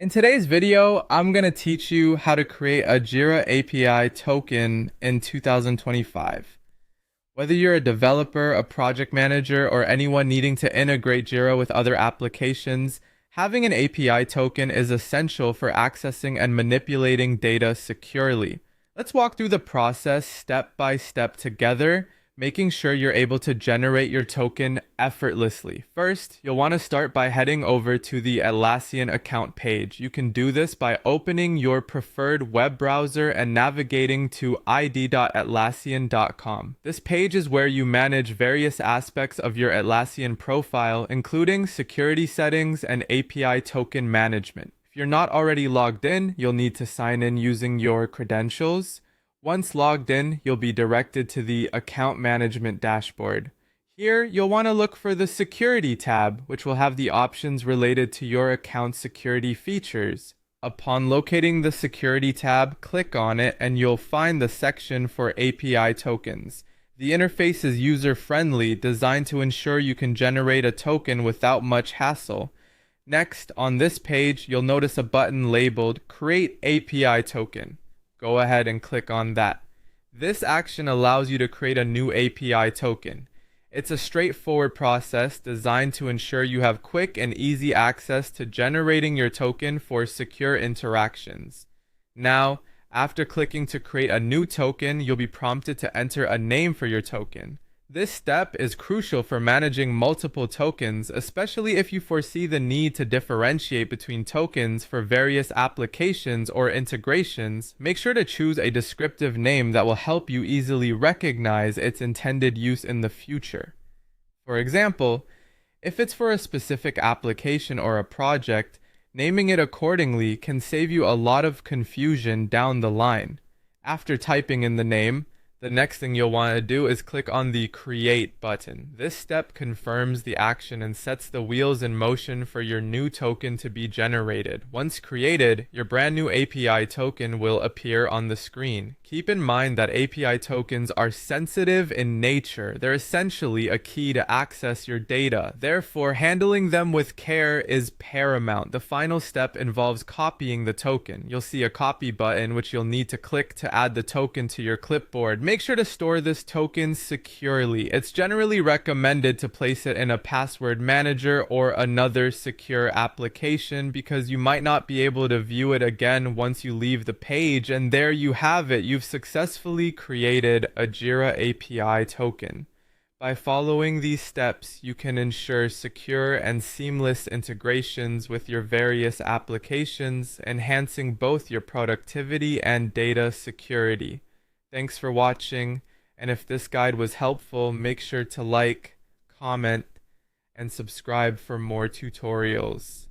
In today's video, I'm going to teach you how to create a Jira API token in 2025. Whether you're a developer, a project manager, or anyone needing to integrate Jira with other applications, having an API token is essential for accessing and manipulating data securely. Let's walk through the process step by step together, making sure you're able to generate your token effortlessly. First, you'll want to start by heading over to the Atlassian account page. You can do this by opening your preferred web browser and navigating to id.atlassian.com. This page is where you manage various aspects of your Atlassian profile, including security settings and API token management. If you're not already logged in, you'll need to sign in using your credentials. Once logged in, you'll be directed to the Account Management dashboard. Here, you'll want to look for the Security tab, which will have the options related to your account security features. Upon locating the Security tab, click on it and you'll find the section for API tokens. The interface is user-friendly, designed to ensure you can generate a token without much hassle. Next, on this page, you'll notice a button labeled Create API Token. Go ahead and click on that. This action allows you to create a new API token. It's a straightforward process designed to ensure you have quick and easy access to generating your token for secure interactions. Now, after clicking to create a new token, you'll be prompted to enter a name for your token. This step is crucial for managing multiple tokens, especially if you foresee the need to differentiate between tokens for various applications or integrations. Make sure to choose a descriptive name that will help you easily recognize its intended use in the future. For example, if it's for a specific application or a project, naming it accordingly can save you a lot of confusion down the line. After typing in the name, the next thing you'll want to do is click on the Create button. This step confirms the action and sets the wheels in motion for your new token to be generated. Once created, your brand new API token will appear on the screen. Keep in mind that API tokens are sensitive in nature. They're essentially a key to access your data. Therefore, handling them with care is paramount. The final step involves copying the token. You'll see a copy button, which you'll need to click to add the token to your clipboard. Make sure to store this token securely. It's generally recommended to place it in a password manager or another secure application because you might not be able to view it again once you leave the page, and there you have it. You've successfully created a Jira API token. By following these steps, you can ensure secure and seamless integrations with your various applications, enhancing both your productivity and data security. Thanks for watching, and if this guide was helpful, make sure to like, comment, and subscribe for more tutorials.